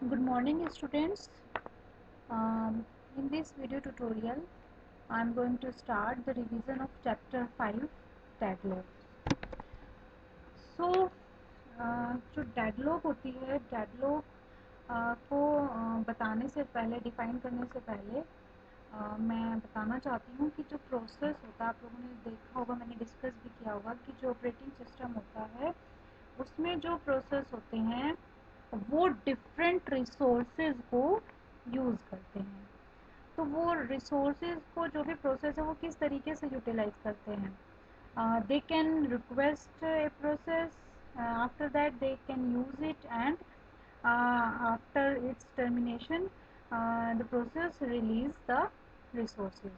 Good morning students. In this video tutorial I am going to start the revision of chapter 5 deadlock. So जो deadlock होती है, deadlock को बताने से पहले, डिफाइन करने से पहले मैं बताना चाहती हूँ कि जो प्रोसेस होता है, आप लोगों ने देखा होगा, मैंने डिस्कस भी किया होगा कि जो ऑपरेटिंग सिस्टम होता है उसमें जो प्रोसेस होते हैं वो डिफरेंट रिसोर्सेज को यूज़ करते हैं। तो वो रिसोर्सेज को, जो भी प्रोसेस है, वो किस तरीके से यूटिलाइज करते हैं। They can request a process, after that they can use it, and after its termination the process release the resources.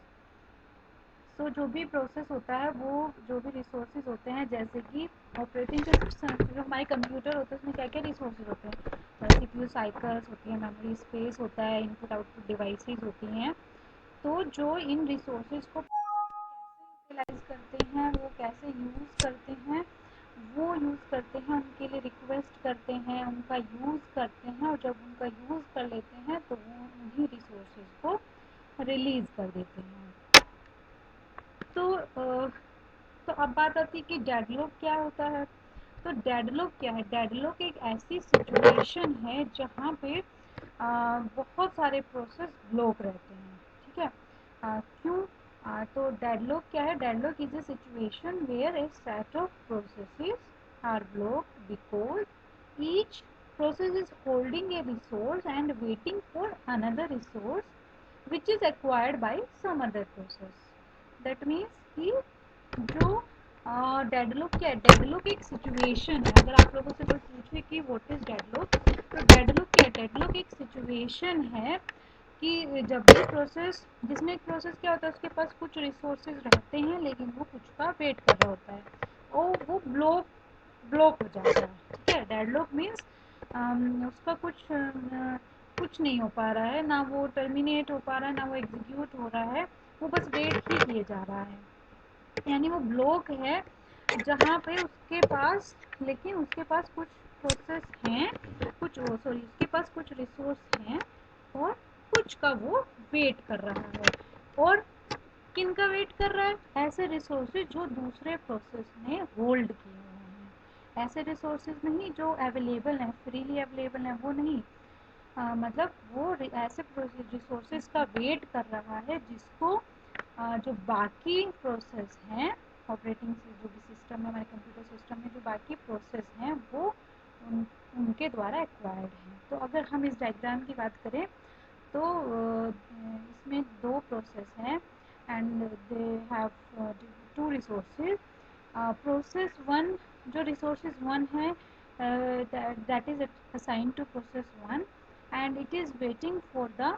So जो भी प्रोसेस होता है, वो जो भी रिसोर्सेज होते हैं, जैसे कि ऑपरेटिंग सिस्टम जो हमारे कंप्यूटर होता है उसमें क्या क्या रिसोर्सेज होते हैं, सीपीयू साइकिल्स होती है, मेमोरी स्पेस होता है, इनपुट आउटपुट डिवाइसेस होती हैं। तो जो इन रिसोर्सेज को यूटिलाइज करते हैं, वो कैसे यूज़ करते हैं, वो यूज़ करते हैं, उनके लिए रिक्वेस्ट करते हैं, उनका यूज़ करते हैं, और जब उनका यूज़ कर लेते हैं तो वो उन्हीं रिसोर्सेज को रिलीज़ कर देते हैं। तो अब बात आती है कि डेडलॉक क्या होता है। तो डेडलॉक क्या है? डेडलॉक एक ऐसी सिचुएशन है जहाँ पे बहुत सारे प्रोसेस ब्लॉक रहते हैं। ठीक है, क्यों? तो डेडलॉक क्या है? Deadlock is a situation where a set of processes are blocked because each process is holding a resource and waiting for another resource which is acquired by some other process. That means कि जो deadlock क्या है? Deadlock एक situation है। अगर आप लोगों से कोई पूछे कि व्हाट इज डेडलॉक, तो डेडलॉक क्या है? डेडलॉक एक सिचुएशन है कि जब भी प्रोसेस, जिसमें एक प्रोसेस क्या होता है, उसके पास कुछ रिसोर्सेज रहते हैं लेकिन वो कुछ का वेट कर रहा होता है और वो ब्लॉक हो जाता है। ठीक है, डेडलॉक मीन्स उसका कुछ नहीं हो पा रहा है, ना वो टर्मिनेट हो पा रहा है, ना वो एग्जीक्यूट हो रहा है, वो बस वेट ही किए जा रहा है। यानी वो ब्लॉक है जहाँ पे उसके पास, लेकिन उसके पास कुछ प्रोसेस हैं, उसके पास कुछ रिसोर्स हैं और कुछ का वो वेट कर रहा है। और किन का वेट कर रहा है? ऐसे रिसोर्सेज जो दूसरे प्रोसेस ने होल्ड किए हुए हैं। ऐसे रिसोर्सेज नहीं जो अवेलेबल हैं, फ्रीली अवेलेबल हैं, वो नहीं। मतलब वो ऐसे रिसोर्सेज का वेट कर रहा है जिसको जो बाकी प्रोसेस हैं, ऑपरेटिंग जो भी सिस्टम है, हमारे कंप्यूटर सिस्टम में जो बाकी प्रोसेस हैं वो उनके द्वारा एक्वायर्ड हैं। तो अगर हम इस डायग्राम की बात करें तो इसमें दो प्रोसेस हैं and they have two resources. Process one, जो रिसोर्सेज वन है, that is assigned to process 1 and it is waiting for the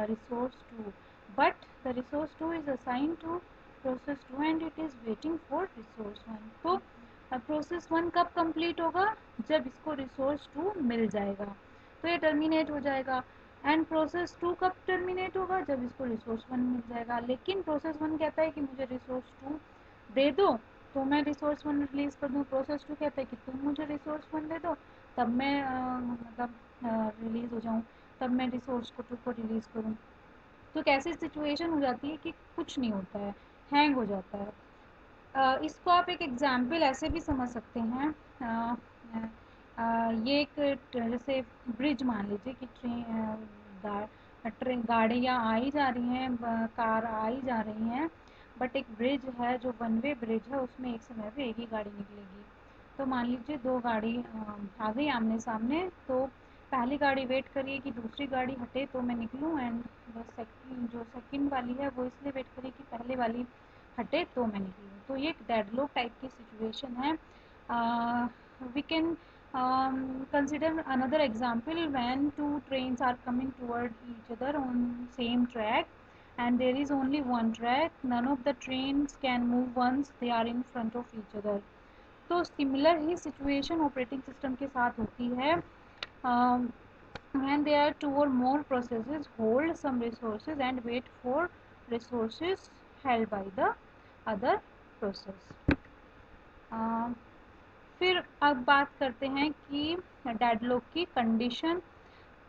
resource 2, but the resource 2 is assigned to process 2 and it is waiting for resource 1. तो process 1 कब complete होगा? जब इसको resource 2 मिल जाएगा तो ये टर्मिनेट हो जाएगा। एंड प्रोसेस 2 कब टर्मिनेट होगा? जब इसको रिसोर्स 1 मिल जाएगा। लेकिन प्रोसेस 1 कहता है कि मुझे रिसोर्स 2 दे दो तो मैं रिसोर्स 1 रिलीज़ कर दूँ। प्रोसेस 2 कहता है कि तुम मुझे रिसोर्स 1 दे दो तब मैं रिलीज़ हो जाऊँ, तब मैं रिसोर्स को 2 को रिलीज़ करूँ। तो कैसी सिचुएशन हो जाती है कि कुछ नहीं होता है, हैंग हो जाता है। इसको आप एक एग्जाम्पल ऐसे भी समझ सकते हैं। ये एक जैसे ब्रिज मान लीजिए कि गाड़ियाँ आई जा रही हैं, कार आई जा रही हैं, बट एक ब्रिज है जो वन वे ब्रिज है, उसमें एक समय पे एक ही गाड़ी निकलेगी। तो मान लीजिए दो गाड़ी आ गई आमने सामने, तो पहली गाड़ी वेट करिए कि दूसरी गाड़ी हटे तो मैं निकलूँ, एंड जो सेकंड वाली है वो इसलिए वेट करिए कि पहले वाली हटे तो मैं निकलूँ। तो ये एक डेडलॉक टाइप की सिचुएशन है। We can consider another example when two trains are coming toward each other on same track and there is only one track. None of the trains can move once they are in front of each other. तो similar ही situation operating system के साथ होती है when there are two or more processes hold some resources and wait for resources held by the other process. फिर अब बात करते हैं कि डेडलॉक की कंडीशन।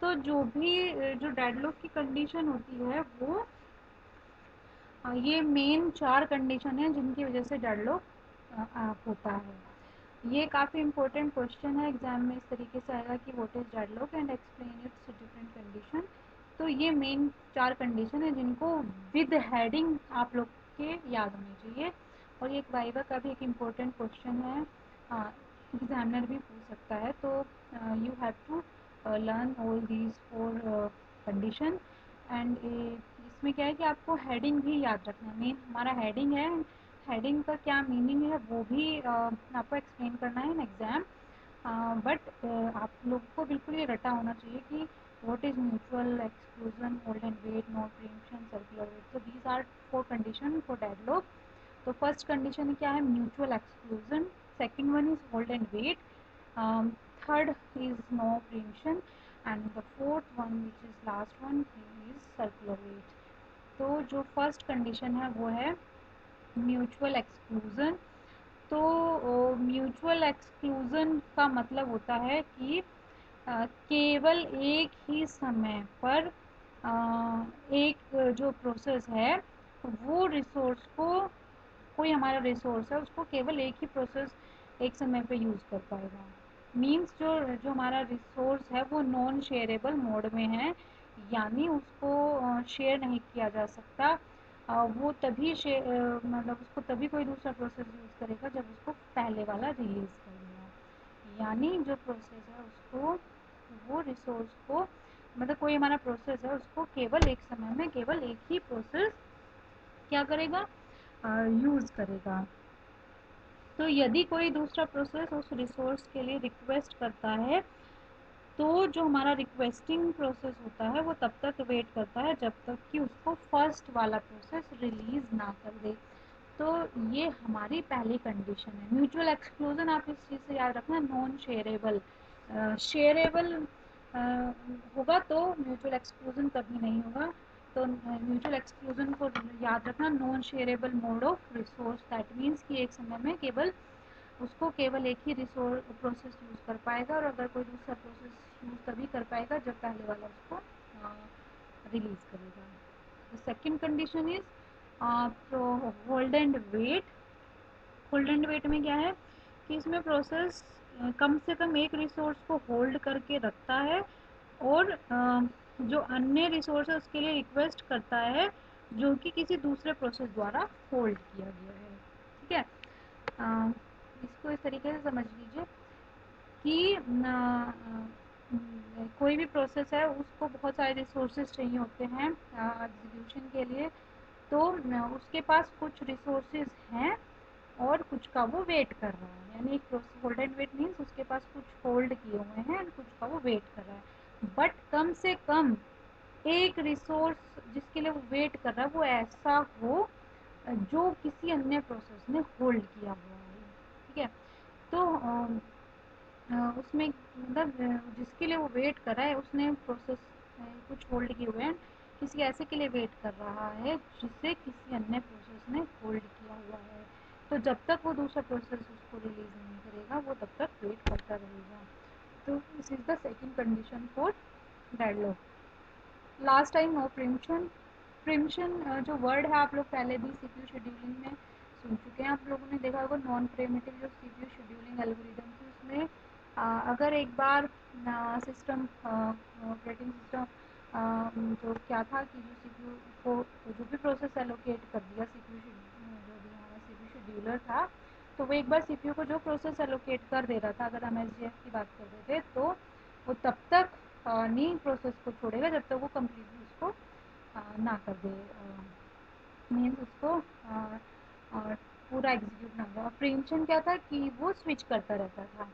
तो जो भी जो डेडलॉक की कंडीशन होती है वो ये मेन 4 कंडीशन है जिनकी वजह से डेडलॉक होता है। ये काफ़ी इंपॉर्टेंट क्वेश्चन है, एग्जाम में इस तरीके से आएगा कि what is deadlock and explain it's different condition. तो ये मेन 4 कंडीशन है जिनको विद हेडिंग आप लोग के याद होने चाहिए। और ये एक वाइवा का भी एक इम्पोर्टेंट क्वेश्चन है, एग्जामिनर भी पूछ सकता है। तो you have to learn all these 4 condition. And इसमें क्या है कि आपको हेडिंग भी याद रखना है। मेन हमारा हेडिंग है, हेडिंग का क्या मीनिंग है वो भी आपको एक्सप्लेन करना है इन एग्ज़ाम। बट आप लोगों को बिल्कुल ये रटा होना चाहिए कि what is mutual exclusion, hold and wait, non preemption, circular wait. तो these are 4 condition for deadlock. तो फर्स्ट कंडीशन क्या है, mutual exclusion. Second one is hold and wait, third is no preemption, and the fourth one which is last one is circular wait. तो जो first condition है वो है mutual exclusion. तो mutual exclusion का मतलब होता है कि केवल एक ही समय पर एक जो प्रोसेस है वो रिसोर्स को, कोई हमारा रिसोर्स है उसको केवल एक ही प्रोसेस एक समय पे यूज़ कर पाएगा। मीन्स जो जो हमारा रिसोर्स है वो नॉन शेयरेबल मोड में है, यानी उसको शेयर नहीं किया जा सकता। वो तभी मतलब उसको तभी कोई दूसरा प्रोसेस यूज़ करेगा जब उसको पहले वाला रिलीज़ कर देगा। यानी जो प्रोसेस है उसको, वो रिसोर्स को, मतलब कोई हमारा प्रोसेस है उसको केवल एक समय में केवल एक ही प्रोसेस क्या करेगा, यूज़ करेगा। तो यदि कोई दूसरा प्रोसेस उस रिसोर्स के लिए रिक्वेस्ट करता है तो जो हमारा रिक्वेस्टिंग प्रोसेस होता है वो तब तक वेट करता है जब तक कि उसको फर्स्ट वाला प्रोसेस रिलीज़ ना कर दे। तो ये हमारी पहली कंडीशन है। म्यूचुअल एक्सक्लूजन आप इस चीज़ से याद रखना, नॉन शेयरेबल। शेयरेबल होगा तो म्यूचुअल एक्सक्लूजन कभी नहीं होगा। तो म्यूचुअल एक्सक्लूजन को याद रखना, non shareable mode of resource. That means कि एक समय में केवल उसको केवल एक ही रिसोर्स प्रोसेस यूज़ कर पाएगा, और अगर कोई दूसरा प्रोसेस यूज़ तभी कर पाएगा जब पहले वाला उसको रिलीज़ करेगा। The second condition is hold and wait. Hold and wait में क्या है कि इसमें प्रोसेस कम से कम एक रिसोर्स को होल्ड करके रखता है और जो अन्य रिसोर्स है उसके लिए रिक्वेस्ट करता है जो कि किसी दूसरे प्रोसेस द्वारा होल्ड किया गया है। ठीक है, इसको इस तरीके से समझ लीजिए कि कोई भी प्रोसेस है उसको बहुत सारे रिसोर्सेज चाहिए होते हैं एग्जीक्यूशन के लिए। तो उसके पास कुछ रिसोर्सेज हैं और कुछ का वो वेट कर रहा है, यानी एक होल्ड एंड वेट मीन्स उसके पास कुछ होल्ड किए हुए हैं और कुछ का वो वेट कर रहा है। बट कम से कम एक रिसोर्स जिसके लिए वो वेट कर रहा है वो ऐसा हो जो किसी अन्य प्रोसेस ने होल्ड किया हुआ है। ठीक है, तो उसमें मतलब जिसके लिए वो वेट कर रहा है उसने प्रोसेस कुछ होल्ड किए हुए हैं, किसी ऐसे के लिए वेट कर रहा है जिसे किसी अन्य प्रोसेस ने होल्ड किया हुआ है। तो जब तक वो दूसरा प्रोसेस उसको रिलीज नहीं करेगा वो तब तक वेट करता रहेगा। तो this is the second condition for deadlock. Last time no preemption. Preemption जो वर्ड है आप लोग पहले भी सीपीयू शेड्यूलिंग में सुन चुके हैं। आप लोगों ने देखा होगा नॉन प्रिमिटिव जो सीपीयू शेड्यूलिंग एल्गोरिदम थी उसमें अगर एक बार सिस्टम ऑपरेटिंग सिस्टम जो क्या था कि जो सीपीयू को जो भी प्रोसेस एलोकेट कर दिया सीपीयू जो भी हमारा सीपीयू शेड्यूलर था, तो वो एक बार सीपीयू को जो प्रोसेस एलोकेट कर दे रहा था, अगर हम एसजीएफ की बात कर रहे थे, तो वो तब तक नहीं प्रोसेस को छोड़ेगा जब तक वो कम्प्लीटली उसको ना कर दे, मीन्स उसको पूरा एग्जीक्यूट ना हो। प्रीम्पशन क्या था कि वो स्विच करता रहता था।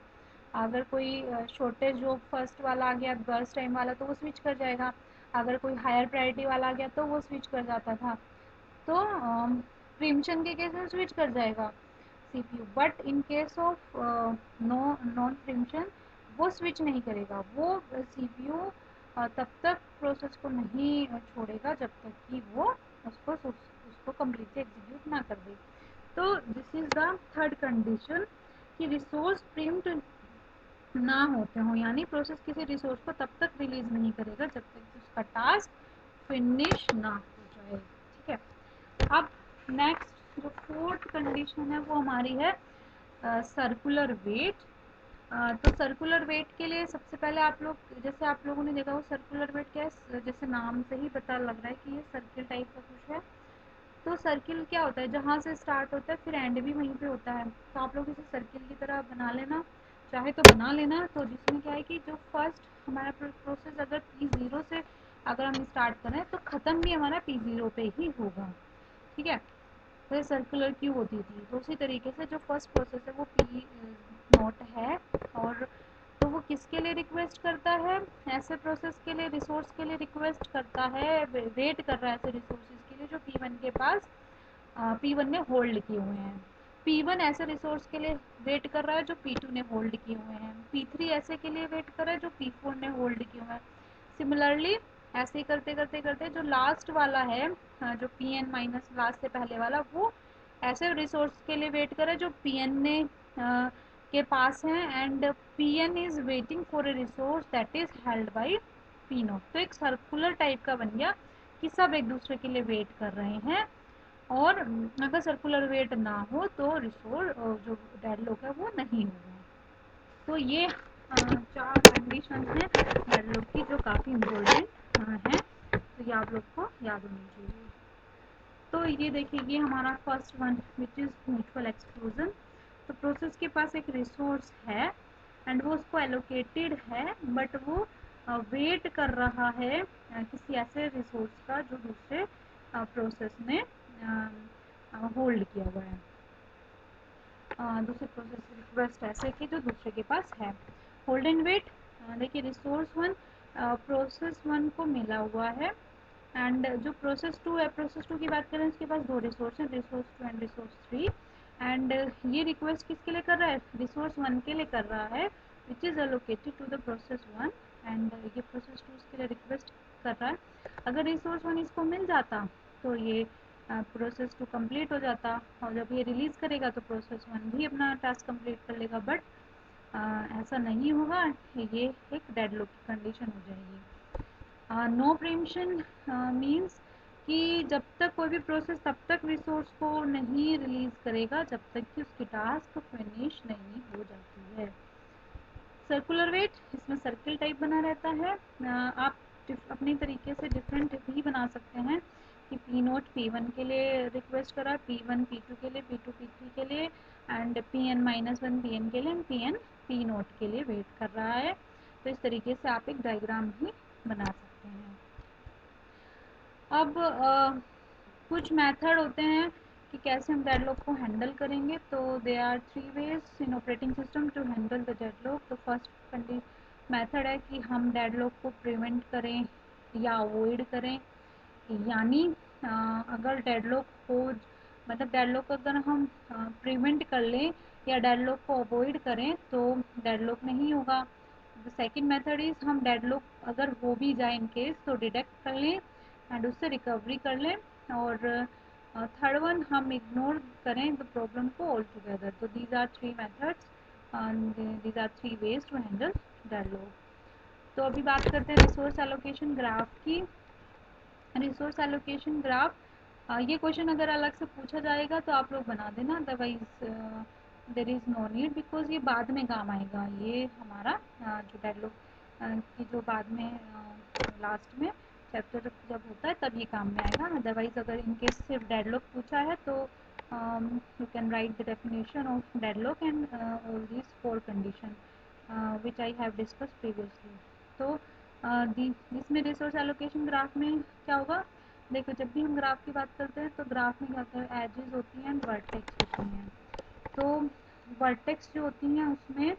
अगर कोई शॉर्टेज जो फर्स्ट वाला आ गया बर्स्ट टाइम वाला तो वो स्विच कर जाएगा, अगर कोई हायर प्रायोरिटी वाला आ गया तो वो स्विच कर जाता था। तो प्रीम्पशन के केस में स्विच कर जाएगा CPU, but in case of non प्रीम्पशन वो स्विच नहीं करेगा। वो सीपीयू तब तक प्रोसेस को नहीं छोड़ेगा जब तक कि वो उसको कम्प्लीटली एग्जीक्यूट ना कर दे। तो this is the third condition कि रिसोर्स प्रीम्प्ट ना होते हों, यानी प्रोसेस किसी रिसोर्स को तब तक रिलीज नहीं करेगा जब तक उसका टास्क फिनिश ना हो जाए। ठीक है, अब नेक्स्ट जो फोर्थ कंडीशन है वो हमारी है सर्कुलर वेट। तो सर्कुलर वेट के लिए सबसे पहले आप लोग, जैसे आप लोगों ने देखा वो सर्कुलर वेट क्या है, जैसे नाम से ही पता लग रहा है कि ये सर्किल टाइप का कुछ है। तो सर्किल क्या होता है, जहाँ से स्टार्ट होता है फिर एंड भी वहीं पे होता है। तो आप लोग इसे सर्किल की तरह बना लेना, चाहे तो बना लेना। तो जिसमें क्या है कि जो फर्स्ट हमारा प्रोसेस अगर P0 से अगर हम स्टार्ट करें तो ख़त्म भी हमारा P0 पे ही होगा। ठीक है, तो सर्कुलर क्यों होती थी, तो उसी तरीके से जो फर्स्ट प्रोसेस है वो P0 है, और तो वो किसके लिए रिक्वेस्ट करता है, ऐसे प्रोसेस के लिए, रिसोर्स के लिए रिक्वेस्ट करता है, वेट कर रहा है ऐसे रिसोर्सेज के लिए जो P1 के पास P1 ने होल्ड किए हुए हैं। P1 ऐसे रिसोर्स के लिए वेट कर रहा है जो P2 ने होल्ड किए हुए हैं। P3 ऐसे के लिए वेट कर रहा है जो P4 ने होल्ड किए हुए हैं। सिमिलरली ऐसे ही करते करते करते जो लास्ट वाला है, जो Pn माइनस लास्ट से पहले वाला, वो ऐसे रिसोर्स के लिए वेट कर रहा है जो Pn ने के पास है, and Pn is waiting for a resource that is held by P0। तो एक सर्कुलर टाइप का बन गया कि सब एक दूसरे के लिए वेट कर रहे हैं, और अगर सर्कुलर वेट ना हो तो रिसोर्स जो डेडलॉक है वो नहीं होगा। तो ये चार कंडीशन है डेडलॉक की जो काफ़ी इम्पोर्टेंट है, तो ये आप लोग को याद होनी चाहिए। तो ये देखिए, ये हमारा first one which is mutual exclusion. तो प्रोसेस के पास एक रिसोर्स है एंड वो उसको एलोकेटेड है, बट वो वेट कर रहा है किसी ऐसे रिसोर्स का जो दूसरे प्रोसेस ने होल्ड किया हुआ है। दूसरे प्रोसेस रिक्वेस्ट ऐसे कि जो दूसरे के पास है। होल्ड एंड वेट, देखिए रिसोर्स वन प्रोसेस वन को मिला हुआ है, एंड जो प्रोसेस टू है, प्रोसेस टू की बात करें उसके पास दो रिसोर्स हैं, resource two and resource three. And ये रिक्वेस्ट किसके लिए कर रहा है, रिसोर्स वन के लिए कर रहा है which is allocated to the process one, and ये प्रोसेस टू इसके लिए रिक्वेस्ट कर रहा है। अगर रिसोर्स वन इसको मिल जाता तो ये प्रोसेस टू कंप्लीट हो जाता, और जब ये रिलीज़ करेगा तो प्रोसेस वन भी अपना टास्क कंप्लीट कर लेगा, बट ऐसा नहीं होगा, ये एक डेडलॉक की कंडीशन हो जाएगी। नो प्रीएम्पशन मीन्स कि जब तक कोई भी प्रोसेस तब तक रिसोर्स को नहीं रिलीज़ करेगा जब तक कि उसकी टास्क फिनिश नहीं हो जाती है। सर्कुलर वेट, इसमें सर्किल टाइप बना रहता है। आप अपने तरीके से डिफरेंट भी बना सकते हैं कि P0 P1 के लिए रिक्वेस्ट करा, P1 P2 के लिए, P2 P3 के लिए, and Pn minus one Pn के लिए, एंड Pn P0 के लिए वेट कर रहा है। तो इस तरीके से आप एक डायग्राम भी बना सकते हैं। अब कुछ मेथड होते हैं कि कैसे हम डेडलॉक को हैंडल करेंगे। तो they are three ways in operating system to handle the deadlock. तो फर्स्ट मेथड है कि हम डेडलॉक को प्रिवेंट करें या अवॉइड करें, यानी अगर डेडलॉक हो, मतलब डेडलॉक अगर हम प्रिवेंट कर लें या डेडलॉक को अवॉइड करें तो डेडलॉक नहीं होगा। द सेकेंड मेथड इज़ हम डेडलॉक अगर हो भी जाए इन केस तो डिटेक्ट कर लें एंड उससे रिकवरी कर लें, और थर्ड वन हम इग्नोर करें द प्रॉब्लम को ऑल टुगेदर। तो these are three methods, these are three ways to handle deadlock. तो अभी बात करते हैं रिसोर्स एलोकेशन ग्राफ की। रिसोर्स एलोकेशन ग्राफ, ये क्वेश्चन अगर अलग से पूछा जाएगा तो आप लोग बना देना, otherwise there is no need, because ये बाद में काम आएगा। ये हमारा जो डेडलॉक की जो बाद में लास्ट में चैप्टर जब होता है तब ये काम में आएगा। अदरवाइज अगर इनकेस सिर्फ डेडलॉक पूछा है तो you can write the definition of deadlock and all these four condition which I have discuss previously. तो जिसमें रिसोर्स एलोकेशन ग्राफ में क्या होगा, देखो जब भी हम ग्राफ की बात करते हैं तो ग्राफ में क्या होता है, एजेस होती हैं एंड वर्टेक्स होती हैं। तो वर्टेक्स जो होती हैं उसमें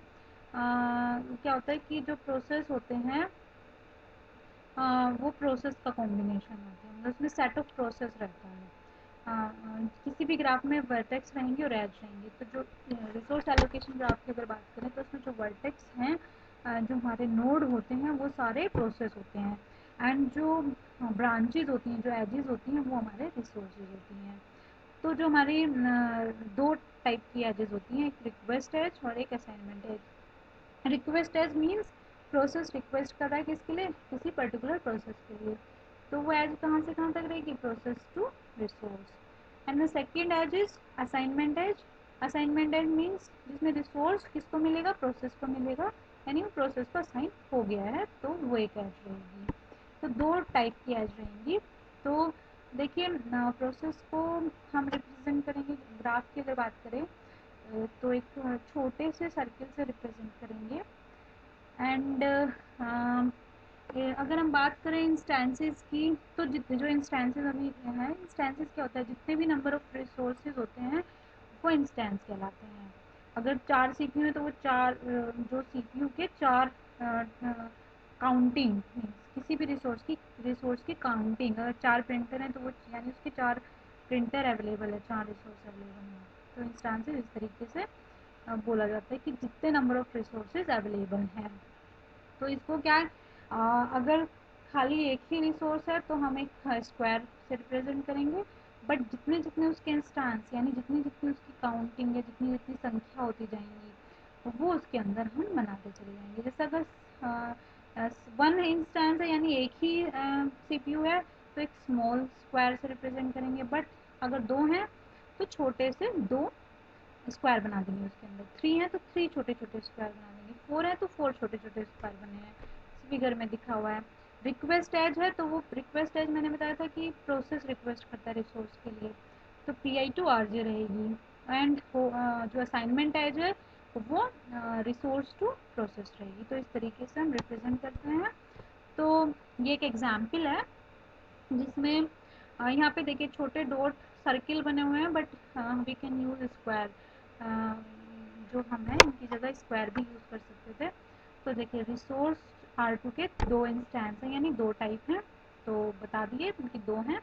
क्या होता है कि जो प्रोसेस होते हैं वो प्रोसेस का कॉम्बिनेशन होता है, मतलब उसमें सेट ऑफ प्रोसेस रहता है। किसी भी ग्राफ में वर्टेक्स रहेंगे और एज रहेंगे। तो जो रिसोर्स एलोकेशन ग्राफ की अगर बात करें तो उसमें जो वर्टेक्स हैं, जो हमारे नोड होते हैं वो सारे प्रोसेस होते हैं, एंड जो ब्रांचेज होती हैं, जो एजेस होती हैं वो हमारे रिसोर्सेज होती हैं। तो जो हमारी दो टाइप की एजेस होती हैं, एक रिक्वेस्ट एज और एक assignment edge. Request edge means process request कर रहा है किसके लिए, किसी पर्टिकुलर प्रोसेस के लिए, तो वो एज कहाँ से कहाँ तक रहेगी, process to resource. And the second edge is assignment edge. Assignment edge means जिसमें रिसोर्स किसको मिलेगा, प्रोसेस को मिलेगा, यानी वो प्रोसेस को असाइन हो गया है, तो वो एक एज रहेगी। तो दो टाइप की एज रहेंगी। तो देखिए प्रोसेस को हम रिप्रेजेंट करेंगे, ग्राफ की अगर बात करें तो एक छोटे से सर्किल से रिप्रेजेंट करेंगे। एंड अगर हम बात करें इंस्टेंसेस की, तो जितने जो इंस्टेंसेस अभी हैं, इंस्टेंसेस क्या होता है, जितने भी नंबर ऑफ रिसोर्सेज होते हैं वो इंस्टेंस कहलाते हैं। अगर 4 सीपीयू है तो वो 4 जो सीपीयू के 4 काउंटिंग, किसी भी रिसोर्स की काउंटिंग, अगर 4 प्रिंटर हैं तो वो यानी उसके 4 प्रिंटर अवेलेबल है, 4 रिसोर्स अवेलेबल हैं। तो इंस्टेंसेस इस तरीके से बोला जाता है कि जितने नंबर ऑफ रिसोर्सेज अवेलेबल हैं। तो इसको क्या है, अगर खाली एक ही रिसोर्स है तो हम एक स्क्वायर से रिप्रेजेंट करेंगे, बट जितने जितने उसके इंस्टांस यानी जितनी जितनी उसकी काउंटिंग या जितनी जितनी संख्या होती जाएंगी तो वो उसके अंदर हम बनाते चले जाएंगे। जैसे अगर वन इंस्टांस है यानी एक ही सीपीयू है तो एक स्मॉल स्क्वायर से रिप्रेजेंट करेंगे, बट अगर दो हैं तो छोटे से दो स्क्वायर बना देंगे उसके अंदर, 3 है तो 3 छोटे छोटे स्क्वायर बना देंगे, 4 है तो 4 छोटे छोटे स्क्वायर बने हैं, इस फिगर में दिखा हुआ है। रिक्वेस्ट एज है तो वो रिक्वेस्ट एज मैंने बताया था कि प्रोसेस रिक्वेस्ट करता है रिसोर्स के लिए, तो PI2RJ रहेगी। एंड जो असाइनमेंट एज है वो रिसोर्स टू प्रोसेस रहेगी। तो इस तरीके से हम रिप्रेजेंट करते हैं। तो ये एक एग्जाम्पल है जिसमें यहाँ पे देखिए छोटे डॉट सर्किल बने हुए हैं, but we can use square, जो हम हैं इनकी जगह स्क्वायर भी यूज कर सकते थे। तो देखिए रिसोर्स R2 के दो इंस्टेंस हैं यानी दो टाइप हैं, तो बता दिए कि दो हैं,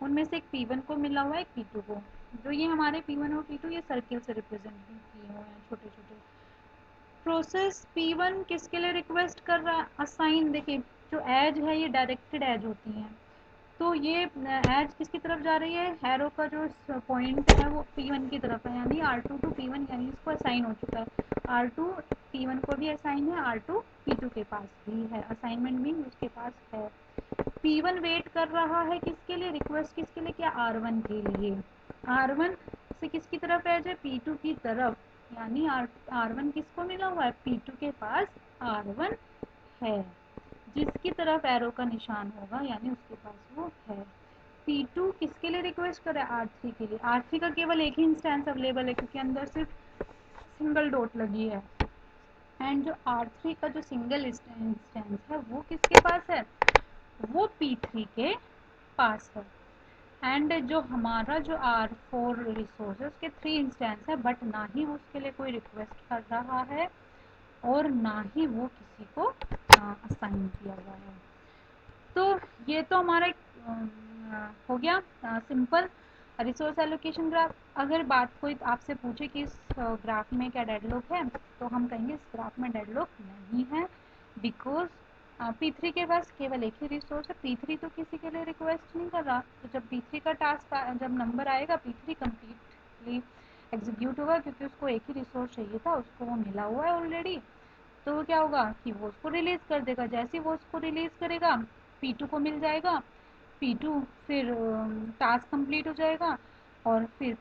उनमें से एक P1 को मिला हुआ है, एक P2 को। जो ये हमारे P1 और P2 ये सर्किल से रिप्रेजेंट किए हुए हैं छोटे छोटे। प्रोसेस P1 किसके लिए रिक्वेस्ट कर रहा है, असाइन। देखिए जो एज है ये डायरेक्टेड एज होती हैं, तो ये एज किसकी तरफ जा रही है, हैरो का जो पॉइंट है वो P1 की तरफ है, यानी R2 टू P1 यानी इसको असाइन हो चुका है। R2 P1 को भी असाइन है, R2 P2 के पास भी है, असाइनमेंट भी उसके पास है। P1 वेट कर रहा है किसके लिए, रिक्वेस्ट किसके लिए, क्या R1 के लिए। R1 से किसकी तरफ एज है, P2 की तरफ, यानी R1 किसको मिला हुआ है, P2 के पास R1 है, जिसकी तरफ एरो का निशान होगा यानी उसके पास वो है। P2 किसके लिए रिक्वेस्ट कर रहा है, R3 के लिए। R3 का केवल एक ही इंस्टेंस अवेलेबल है क्योंकि अंदर सिर्फ सिंगल डॉट लगी है। एंड जो R3 का जो सिंगल इंस्टेंस है वो किसके पास है, वो P3 के पास है। एंड जो हमारा जो R4 रिसोर्स है उसके 3 इंस्टेंस है, बट ना ही उसके लिए कोई रिक्वेस्ट कर रहा है और ना ही वो किसी को असाइन किया हुआ है। तो ये तो हमारा हो गया सिंपल रिसोर्स एलोकेशन ग्राफ। अगर बात कोई आपसे पूछे कि इस ग्राफ में क्या डेडलॉक है, तो हम कहेंगे इस ग्राफ में डेडलॉक नहीं है, बिकॉज P3 के पास केवल एक ही रिसोर्स है, P3 तो किसी के लिए रिक्वेस्ट नहीं कर रहा। तो जब P3 का टास्क जब नंबर आएगा P3 कम्प्लीटली एग्जीक्यूट होगा, क्योंकि उसको एक ही रिसोर्स चाहिए था, उसको वो मिला हुआ है ऑलरेडी। तो क्या होगा कि वो उसको रिलीज़ कर देगा, जैसे ही वो उसको रिलीज़ करेगा P2 को मिल जाएगा, P2 फिर टास्क कंप्लीट हो जाएगा और फिर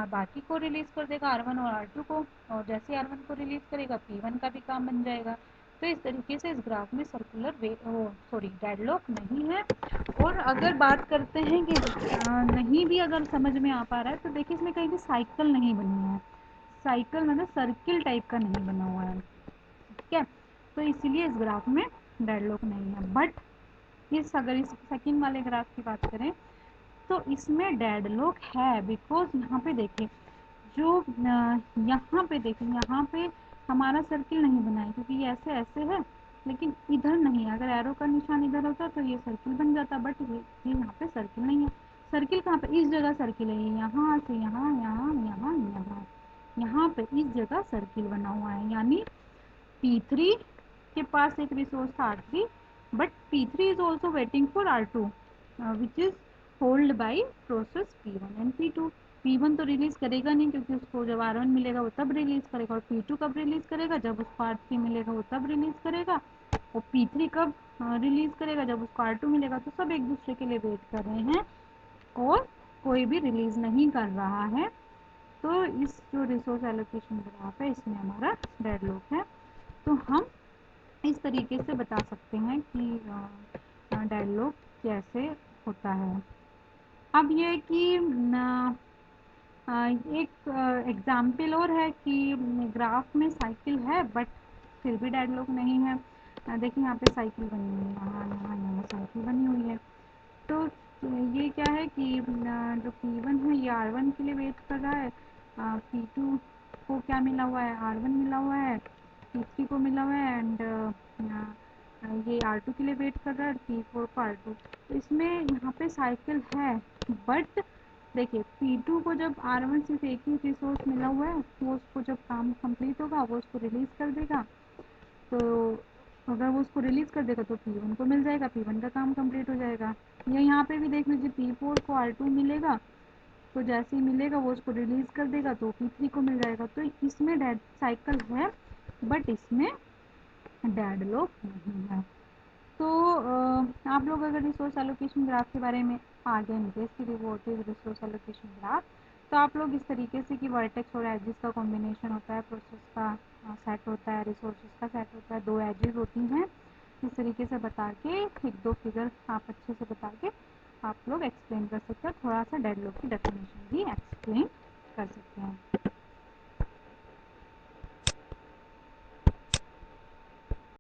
बाकी को रिलीज़ कर देगा R1 और R2 को, और जैसे R1 को रिलीज़ करेगा P1 का भी काम बन जाएगा। तो इस तरीके से इस ग्राफ में सर्कुलर डेडलॉक नहीं है। और अगर बात करते हैं कि नहीं भी अगर समझ में आ पा रहा है, तो देखिए इसमें कहीं भी साइकिल नहीं बनी है, साइकिल मतलब सर्किल टाइप का नहीं बना हुआ है, ठीक है। तो इसीलिए इस ग्राफ में डेडलॉक नहीं है। बट अगर इस सेकंड वाले ग्राफ की बात करें तो इसमें डेडलॉक है, बिकॉज यहाँ पे देखिए जो यहाँ पे देखिए यहाँ पे हमारा सर्किल नहीं बना है, क्योंकि ये ऐसे ऐसे है, लेकिन इधर नहीं है। अगर एरो का निशान इधर होता तो ये सर्किल बन जाता, बट ये यहाँ पे सर्किल नहीं है। सर्किल कहाँ पे, इस जगह सर्किल है, ये यहाँ से यहाँ यहाँ यहाँ यहाँ यहाँ पे इस जगह सर्किल बना हुआ है, यानी P3 के पास एक रिसोर्स था R3, but P3 is also waiting for R2, which is held by process P1 and P2. P1 तो रिलीज़ करेगा नहीं, क्योंकि उसको जब R1 मिलेगा वो तब रिलीज़ करेगा, और P2 कब रिलीज़ करेगा, जब उसको R3 मिलेगा वो तब रिलीज़ करेगा, और P3 कब रिलीज़ करेगा, जब उसको R2 मिलेगा। तो सब एक दूसरे के लिए वेट कर रहे हैं और कोई भी रिलीज़ नहीं कर रहा है। तो इस जो रिसोर्स एलोकेशन ग्राफ है इसमें हमारा डेडलॉक है। तो हम इस तरीके से बता सकते हैं कि डेडलॉक कैसे होता है। अब ये कि एक एग्जाम्पल और है कि ग्राफ में साइकिल है बट फिर भी डेडलॉक नहीं है। देखिए यहाँ पे साइकिल बनी हुई है, यहाँ साइकिल बनी हुई है। तो ये क्या है कि जो P1 है ये R1 के लिए वेट कर रहा है, P2 को क्या मिला हुआ है, R1 मिला हुआ है, P3 को मिला हुआ है, एंड ये R2 के लिए वेट कर रहा है, P4 को R2। तो इसमें यहाँ पे साइकिल है, बट देखिए P2 को जब R1 सिर्फ एक ही रिसोर्स मिला हुआ है, वो उसको जब काम कंप्लीट होगा वो उसको रिलीज़ कर देगा। तो अगर वो उसको रिलीज़ कर देगा तो P1 को मिल जाएगा, P1 का काम कंप्लीट हो जाएगा। या यहाँ पे भी देख लीजिए P4 को R2 मिलेगा, तो जैसे ही मिलेगा वो उसको रिलीज़ कर देगा तो P3 को मिल जाएगा। तो इसमें डेड साइकिल है बट इसमें डेडलॉक नहीं है। तो आप लोग अगर रिसोर्स एलोकेशन ग्राफ के बारे में आगे इंटरेस्ट कि what is resource allocation graph, तो आप लोग इस तरीके से कि वर्टेक्स और एजेस का कॉम्बिनेशन होता है, प्रोसेस का सेट होता है, रिसोर्सेज का सेट होता है, दो एजेस होती हैं। इस तरीके से बता के एक दो फिगर आप अच्छे से बता के आप लोग एक्सप्लेन कर सकते हैं, थोड़ा सा डेडलॉक की डेफिनेशन भी एक्सप्लेन कर सकते हैं।